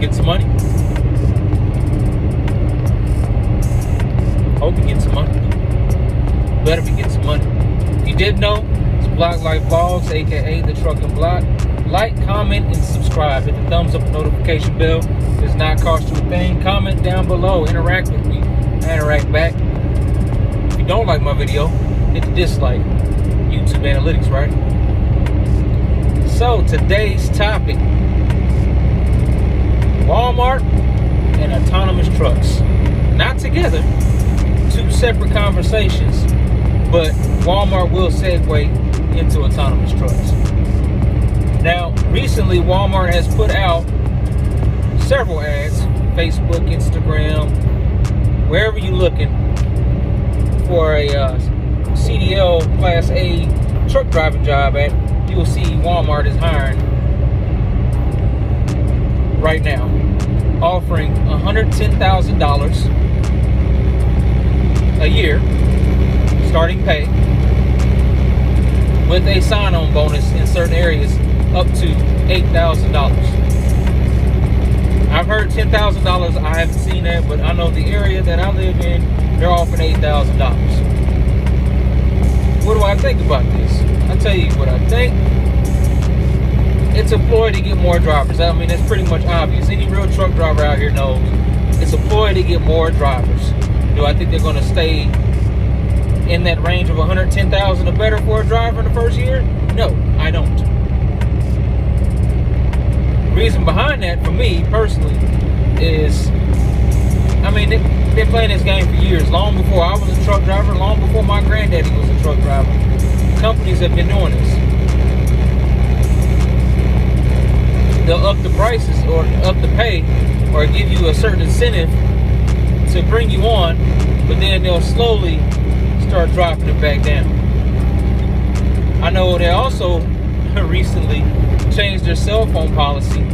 Get some money. Hope you get some money. Better be getting some money. If you didn't know, it's Block Life Vlogs, aka the Trucking Block. Like, comment, and subscribe. Hit the thumbs up and notification bell. It does not cost you a thing. Comment down below. Interact with me. I interact back. If you don't like my video, hit the dislike. YouTube analytics, right? So today's topic: Walmart and autonomous trucks. Not together, two separate conversations, but Walmart will segue into autonomous trucks. Now, recently Walmart has put out several ads, Facebook, Instagram, wherever you're looking for a CDL Class A truck driving job at, you will see Walmart is hiring right now, offering $110,000 a year starting pay, with a sign-on bonus in certain areas up to $8,000. I've heard $10,000. I haven't seen that, but I know the area that I live in, they're offering $8,000. What do I think about this? I'll tell you what I think. It's a ploy to get more drivers. I mean, that's pretty much obvious. Any real truck driver out here knows it's a ploy to get more drivers. Do I think they're going to stay in that range of $110,000 or better for a driver in the first year? No, I don't. The reason behind that, for me personally, is, I mean, they've been playing this game for years. Long before I was a truck driver, long before my granddaddy was a truck driver. Companies have been doing this. They'll up the prices or up the pay or give you a certain incentive to bring you on, but then they'll slowly start dropping it back down. I know they also recently changed their cell phone policy,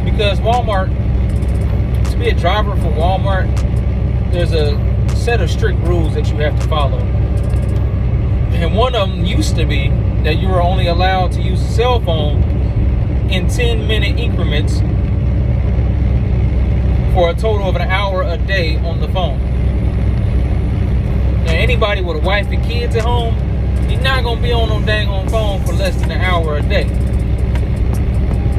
because Walmart, to be a driver for Walmart, there's a set of strict rules that you have to follow. And one of them used to be that you were only allowed to use a cell phone in 10-minute increments for a total of an hour a day on the phone. Now, anybody with a wife and kids at home, you're not going to be on no dang on phone for less than an hour a day.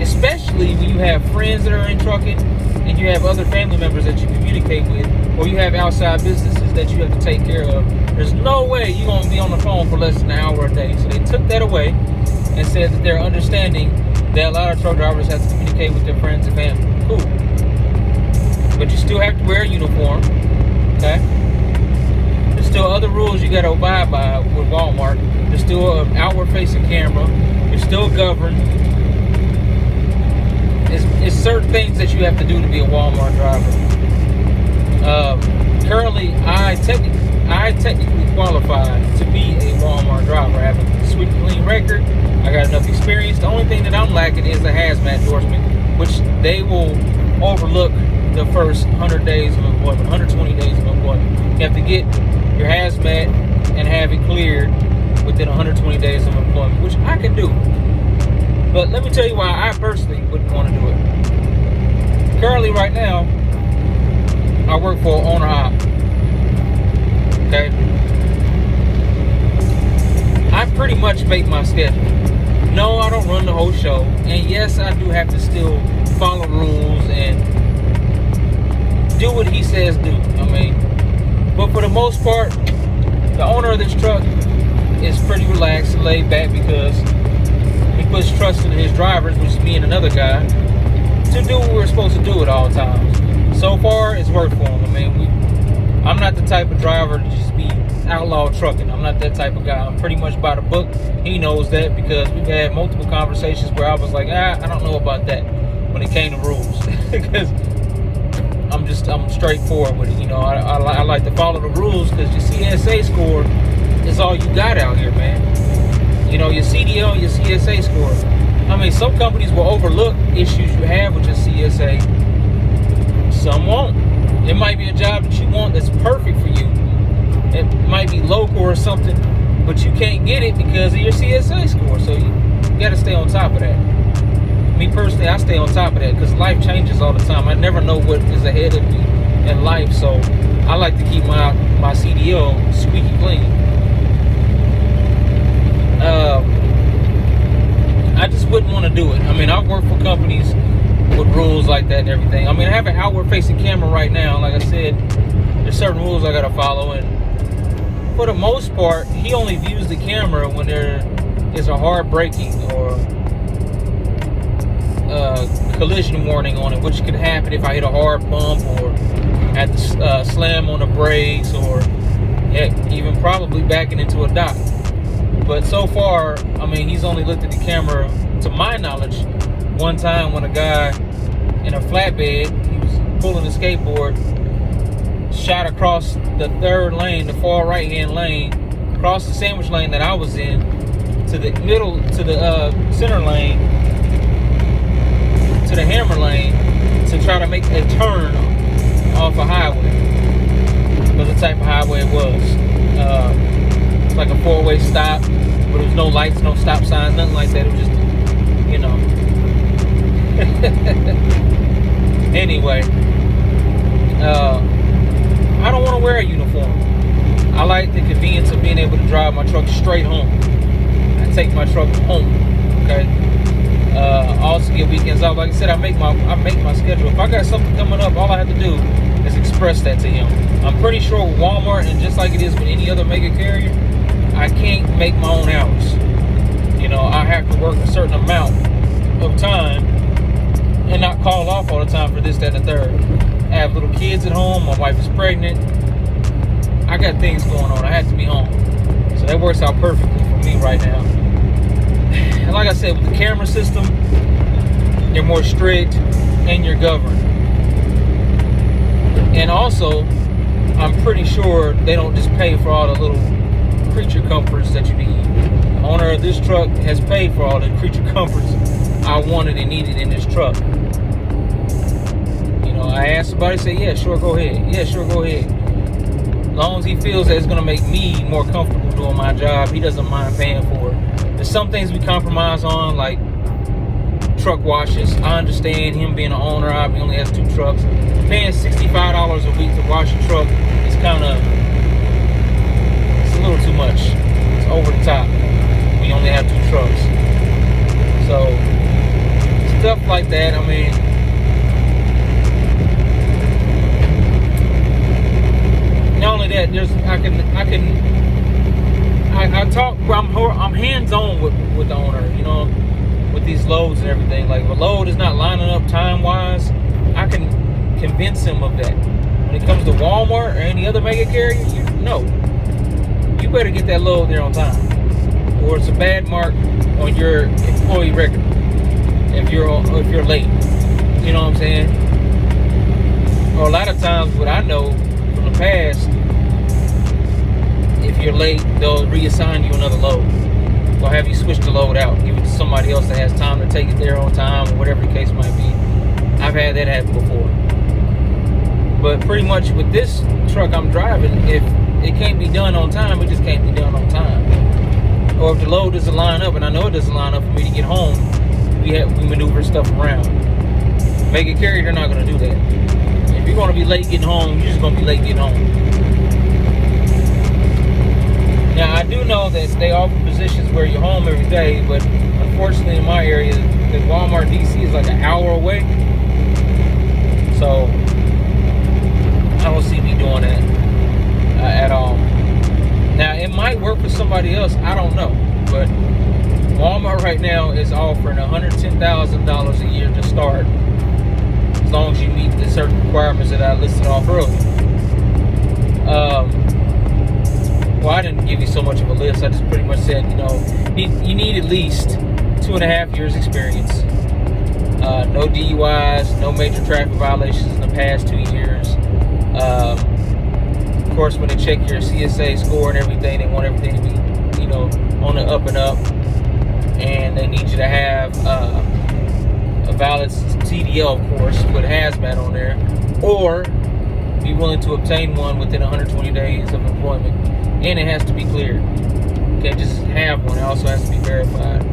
Especially when you have friends that are in trucking and you have other family members that you communicate with, or you have outside businesses that you have to take care of. There's no way you're going to be on the phone for less than an hour a day. So they took that away and said that they're understanding that a lot of truck drivers have to communicate with their friends and family. Cool. But you still have to wear a uniform, okay? There's still other rules you got to abide by with Walmart. There's still an outward-facing camera. You're still governed. It's certain things that you have to do to be a Walmart driver. Currently, I technically qualify to be a Walmart driver. I have a sweet, clean record. I got enough experience. The only thing that I'm lacking is a hazmat endorsement, which they will overlook the first 100 days of employment, 120 days of employment. You have to get your hazmat and have it cleared within 120 days of employment, which I can do. But let me tell you why I personally wouldn't want to do it. Currently, right now, I work for owner op. Okay? I pretty much make my schedule. No, I don't run the whole show. And yes, I do have to still follow rules and do what he says do. I mean, but for the most part, the owner of this truck is pretty relaxed and laid back, because he puts trust in his drivers, which is me and another guy, to do what we're supposed to do at all times. So far, it's worked for him. I mean, I'm not the type of driver to just be outlaw trucking. I'm not that type of guy. I'm pretty much by the book. He knows that, because we've had multiple conversations where I was like, I don't know about that when it came to rules. Because I'm straightforward with it. You know, I like to follow the rules, because your CSA score is all you got out here, man. You know, your CDL and your CSA score. I mean, some companies will overlook issues you have with your CSA. Some won't. It might be a job that you want that's perfect for you. It might be local or something, but you can't get it because of your CSA score. So you got to stay on top of that. me personally, I stay on top of that because life changes all the time. I never know what is ahead of me in life, so I like to keep my CDL squeaky clean. I just wouldn't want to do it. I mean, I've worked for companies with rules like that and everything. I mean, I have an outward-facing camera right now. Like I said, there's certain rules I gotta follow, and for the most part, he only views the camera when there is a hard braking or collision warning on it, which could happen if I hit a hard bump or had to slam on the brakes, or heck, even probably backing into a dock. But so far, I mean, he's only looked at the camera, to my knowledge, one time when a guy in a flatbed, he was pulling a skateboard, shot across the third lane, the far right-hand lane, across the sandwich lane that I was in, to the middle, to the center lane, to the hammer lane, to try to make a turn off a highway. But the type of highway it was. It's like a four-way stop, but there was no lights, no stop signs, nothing like that. It was just, you know. Anyway, I don't want to wear a uniform. I like the convenience of being able to drive my truck straight home. I take my truck home, okay? Also get weekends off. Like I said, I make my schedule. If I got something coming up, all I have to do is express that to him. I'm pretty sure with Walmart, and just like it is with any other mega carrier, I can't make my own hours. You know, I have to work a certain amount of time and not call off all the time for this, that, and the third. I have little kids at home. My wife is pregnant. I got things going on. I have to be home. So that works out perfectly for me right now. And like I said, with the camera system, you're more strict and you're governed. And also, I'm pretty sure they don't just pay for all the little creature comforts that you need. The owner of this truck has paid for all the creature comforts I wanted and needed in this truck. You know, I asked somebody, say, yeah, sure, go ahead. Yeah, sure, go ahead. As long as he feels that it's going to make me more comfortable doing my job, he doesn't mind paying for it. There's some things we compromise on, like truck washes. I understand him being an owner. He only has 2 trucks. Paying $65 a week to wash a truck is kind of, it's a little too much. It's over the top. We only have 2 trucks. So, stuff like that, I mean, not only that, I'm hands-on with the owner, you know, with these loads and everything. Like, if a load is not lining up time-wise, I can convince him of that. When it comes to Walmart or any other mega carrier, you better get that load there on time, or it's a bad mark on your employee record if you're late. You know what I'm saying? Or a lot of times, what I know from the past, if you're late, they'll reassign you another load, or have you switch the load out, give it to somebody else that has time to take it there on time, or whatever the case might be. I've had that happen before. But pretty much with this truck I'm driving, if it can't be done on time, it just can't be done on time. Or if the load doesn't line up, and I know it doesn't line up for me to get home, we maneuver stuff around. Mega carrier, they're not going to do that. If you're going to be late getting home, you're just going to be late getting home. Now, I do know that they offer positions where you're home every day, but unfortunately in my area, the Walmart DC is like an hour away. So, I don't see me doing that at all. Now, it might work for somebody else, I don't know. But Walmart right now is offering $110,000 a year to start, as long as you meet the certain requirements that I listed off earlier. Well, I didn't give you so much of a list. I just pretty much said, you know, you need at least 2.5 years experience. No DUIs, no major traffic violations in the past 2 years. Of course, when they check your CSA score and everything, they want everything to be, you know, on the up and up. And they need you to have a valid CDL, of course, with hazmat on there, or be willing to obtain one within 120 days of employment. And it has to be cleared. You can't just have one, it also has to be verified.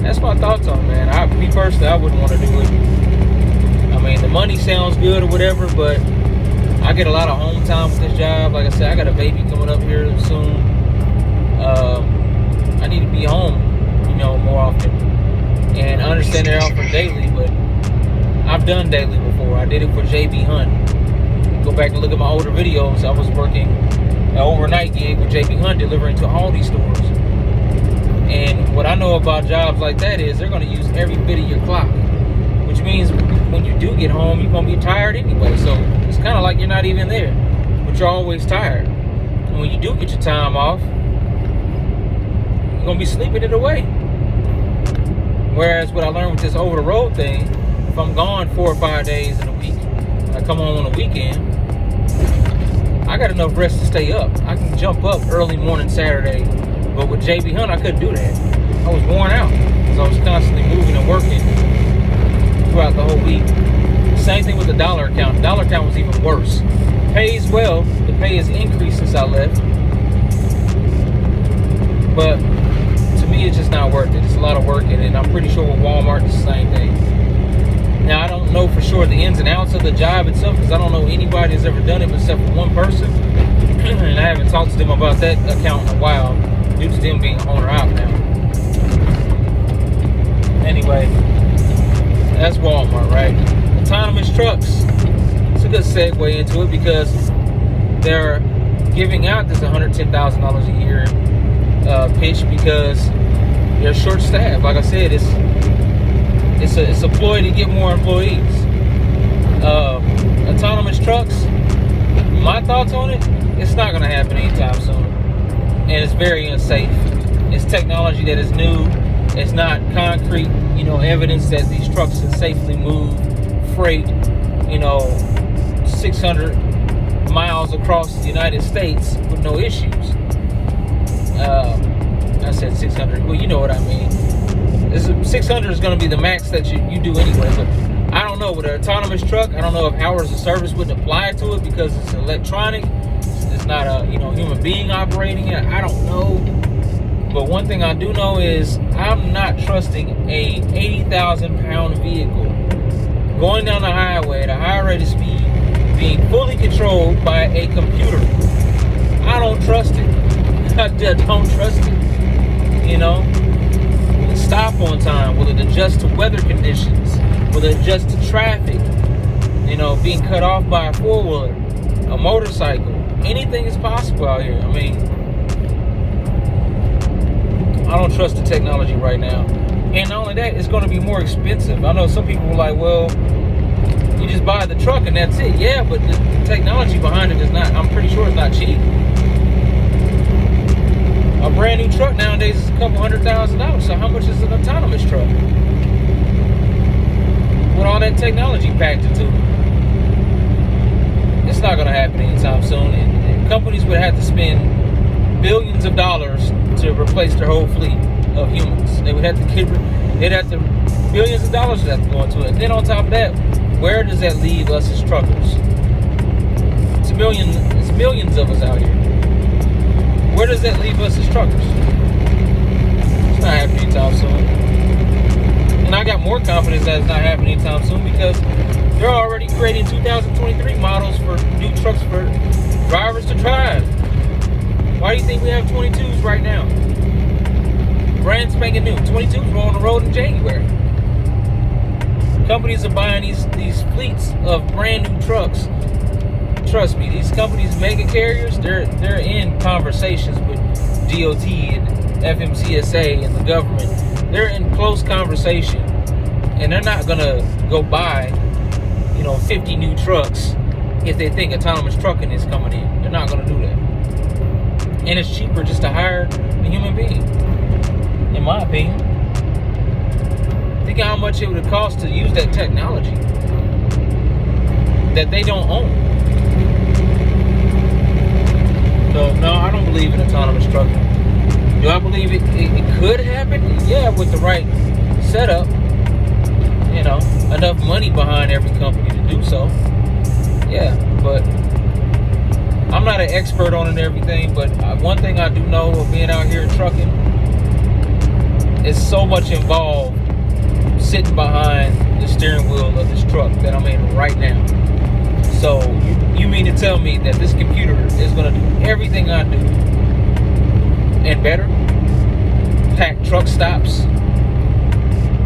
that's my thoughts on it, man. Me personally, I wouldn't want to do it. I mean, the money sounds good or whatever, but I get a lot of home time with this job. Like I said, I got a baby coming up here soon. I need to be home, more often. And I understand they're out for daily, but I've done daily before. I did it for JB Hunt. Go back and look at my older videos. I was working an overnight gig with JB Hunt, delivering to Aldi stores. And what I know about jobs like that is they're going to use every bit of your clock, which means when you do get home, you're going to be tired anyway. So it's kind of like you're not even there, but you're always tired. And when you do get your time off, you're going to be sleeping it away. Whereas what I learned with this over-the-road thing, if I'm gone 4 or 5 days in a week, and I come home on a weekend, I got enough rest to stay up. I can jump up early morning Saturday. But with JB Hunt, I couldn't do that. I was worn out because I was constantly moving and working throughout the whole week. Same thing with the dollar account. The dollar account was even worse. Pays well. The pay has increased since I left. But to me, it's just not worth it. It's a lot of work in it. And I'm pretty sure with Walmart, it's the same thing. Now, I don't know for sure the ins and outs of the job itself because I don't know anybody that's ever done it except for one person. And I haven't talked to them about that account in a while due to them being owner out now. Anyway, that's Walmart, right? Autonomous trucks. It's a good segue into it because they're giving out this $110,000 a year pitch because they're short-staffed. Like I said, it's a ploy to get more employees. Autonomous trucks, my thoughts on it, it's not going to happen anytime soon. And it's very unsafe. It's technology that is new. It's not concrete, evidence that these trucks can safely move freight, 600 miles across the United States with no issues. I said 600. Well, you know what I mean. 600 is going to be the max that you do anyway. But I don't know. With an autonomous truck, I don't know if hours of service wouldn't apply to it because it's electronic. It's not a human being operating it. I don't know. But one thing I do know is I'm not trusting a 80,000-pound vehicle going down the highway at a high rate of speed being fully controlled by a computer. I don't trust it. I don't trust it. Will it stop on time? Will it adjust to weather conditions? Will it adjust to traffic? Being cut off by a four-wheeler, a motorcycle. Anything is possible out here. I mean, I don't trust the technology right now. And not only that, it's going to be more expensive. I know some people were like, well, you just buy the truck and that's it. Yeah, but the technology behind it is not, I'm pretty sure it's not cheap. A brand new truck nowadays is a couple $100,000. So how much is an autonomous truck? With all that technology packed into it. It's not going to happen anytime soon. And companies would have to spend billions of dollars to replace their whole fleet of humans. They would have to billions of dollars would have to go into it. And then on top of that, where does that leave us as truckers? It's millions of us out here. Where does that leave us as truckers? It's not happening anytime soon. And I got more confidence that it's not happening anytime soon because they're already creating 2023 models for new trucks for drivers to drive. Why do you think we have 22s right now? Brand spanking new. 22s were on the road in January. Companies are buying these fleets of brand new trucks. Trust me, these companies, mega carriers, they're in conversations with DOT and FMCSA and the government. They're in close conversation, and they're not gonna go buy, 50 new trucks if they think autonomous trucking is coming in. They're not gonna do that. And it's cheaper just to hire a human being, in my opinion. Think of how much it would cost to use that technology that they don't own. So, no, I don't believe in autonomous trucking. Do I believe it could happen? Yeah, with the right setup. Enough money behind every company to do so. Yeah, but I'm not an expert on it and everything, but one thing I do know of being out here trucking, it's so much involved sitting behind the steering wheel of this truck that I'm in right now. So you mean to tell me that this computer is going to do everything I do and better? Pack truck stops.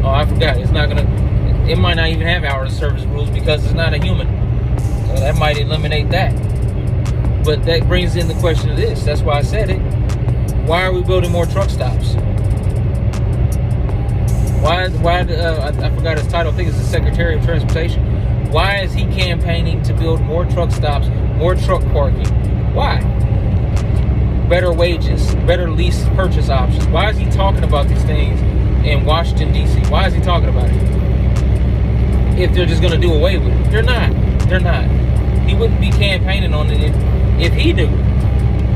Oh, I forgot. It's not going to. It might not even have hours of service rules because it's not a human. So that might eliminate that. But that brings in the question of this. That's why I said it. Why are we building more truck stops? Why? I forgot his title. I think it's the Secretary of Transportation. Why is he campaigning to build more truck stops, more truck parking? Why? Better wages, better lease purchase options. Why is he talking about these things in Washington, D.C.? Why is he talking about it? If they're just going to do away with it. They're not. He wouldn't be campaigning on it if he knew.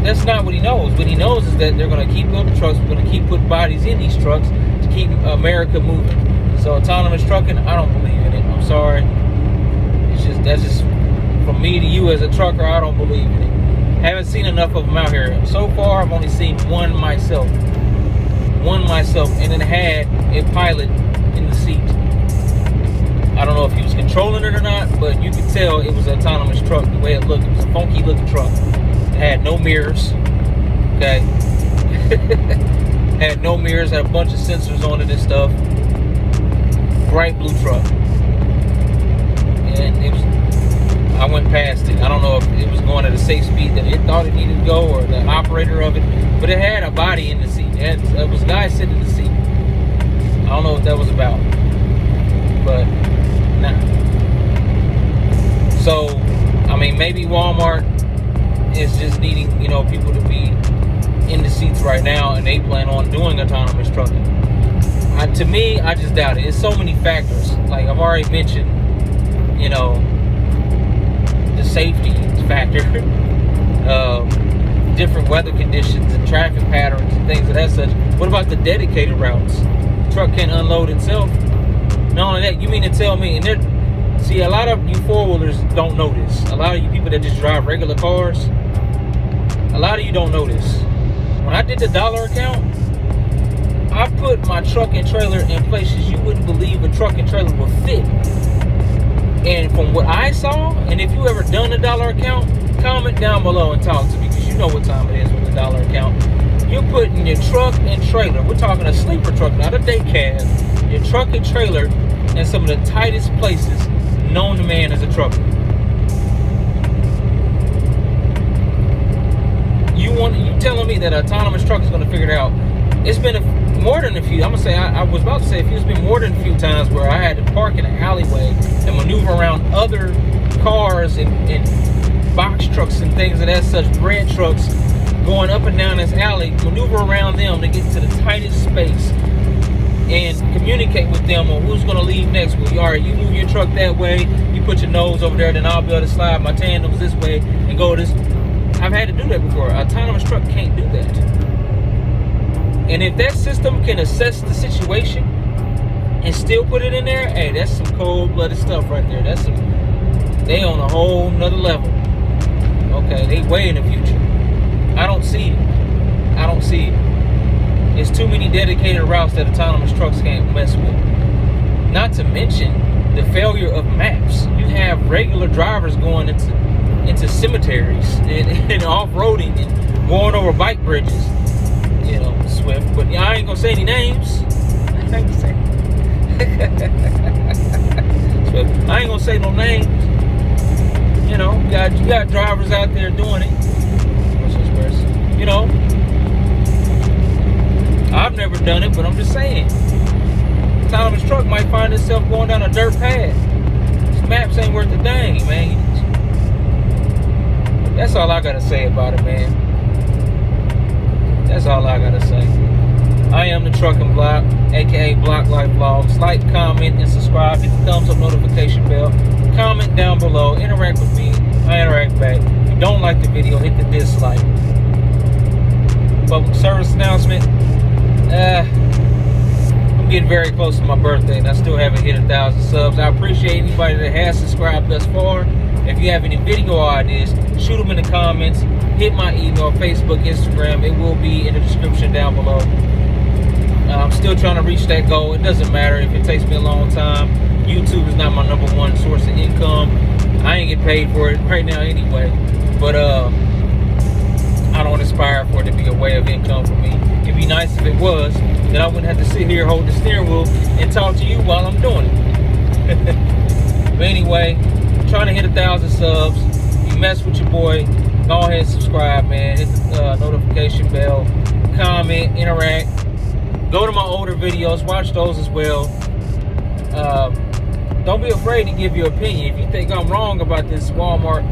That's not what he knows. What he knows is that they're going to keep building trucks. We're going to keep putting bodies in these trucks to keep America moving. So autonomous trucking, I don't believe in it. I'm sorry. That's just from me to you as a trucker. I don't believe in it. Haven't seen enough of them out here. So far, I've only seen one myself, and it had a pilot in the seat. I don't know if he was controlling it or not, but you could tell it was an autonomous truck the way it looked. It was a funky looking truck. It had no mirrors. Okay. Had no mirrors, had a bunch of sensors on it and stuff. Bright blue truck. And I went past it. I don't know if it was going at a safe speed that it thought it needed to go, or the operator of it, but it had a body in the seat. It was a guy sitting in the seat. I don't know what that was about, but nah. So, I mean, maybe Walmart is just needing, people to be in the seats right now, and they plan on doing autonomous trucking. To me, I just doubt it. It's so many factors. Like I've already mentioned, the safety factor, different weather conditions and traffic patterns and things of that such. What about the dedicated routes? The truck can unload itself. Not only that, you mean to tell me, and see, a lot of you four-wheelers don't know this. A lot of you people that just drive regular cars, a lot of you don't know this. When I did the dollar account, I put my truck and trailer in places you wouldn't believe a truck and trailer would fit. And from what I saw, and if you ever done a dollar account, comment down below and talk to me, because you know what time it is with the dollar account. You're putting your truck and trailer, we're talking a sleeper truck, not a day cab, your truck and trailer in some of the tightest places known to man as a trucker. You telling me that an autonomous truck is going to figure it out? It's been more than a few. I'm gonna say I was about to say it's been more than a few times where I had to park in an alleyway and maneuver around other cars and box trucks and things of that such, bread trucks going up and down this alley, maneuver around them to get to the tightest space and communicate with them on who's gonna leave next. Well, all right, you move your truck that way, you put your nose over there, then I'll be able to slide my tandems this way and go this. I've had to do that before. An autonomous truck can't do that. And if that system can assess the situation and still put it in there, hey, that's some cold-blooded stuff right there. They on a whole nother level. Okay, they way in the future. I don't see it. It's too many dedicated routes that autonomous trucks can't mess with. Not to mention the failure of maps. You have regular drivers going into cemeteries and off-roading and going over bike bridges. Swift, but I ain't gonna say any names. Swift. I ain't gonna say no names. You got drivers out there doing it. I've never done it, but I'm just saying. Autonomous truck might find itself going down a dirt path. These maps ain't worth a dang, man. That's all I gotta say about it, man. That's all I gotta say. I am the Trucking Block, aka Block Life Vlogs. Like, comment, and subscribe. Hit the thumbs up notification bell. Comment down below. Interact with me. I interact back. If you don't like the video, hit the dislike. Public service announcement. I'm getting very close to my birthday, and I still haven't hit 1,000 subs. I appreciate anybody that has subscribed thus far. If you have any video ideas, shoot them in the comments. Hit my email, Facebook, Instagram. It will be in the description down below. I'm still trying to reach that goal. It doesn't matter if it takes me a long time. YouTube is not my number one source of income. I ain't get paid for it right now anyway. But I don't aspire for it to be a way of income for me. It'd be nice if it was. Then I wouldn't have to sit here, hold the steering wheel, and talk to you while I'm doing it. But anyway, I'm trying to hit 1,000 subs. If you mess with your boy, go ahead and subscribe, man. Hit the notification bell, comment, interact. Go to my older videos, watch those as well. Don't be afraid to give your opinion. If you think I'm wrong about this Walmart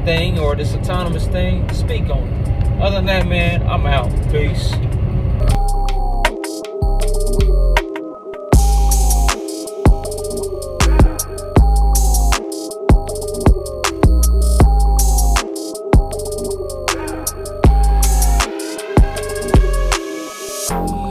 thing or this autonomous thing, speak on it. Other than that, man, I'm out. Peace. Yeah.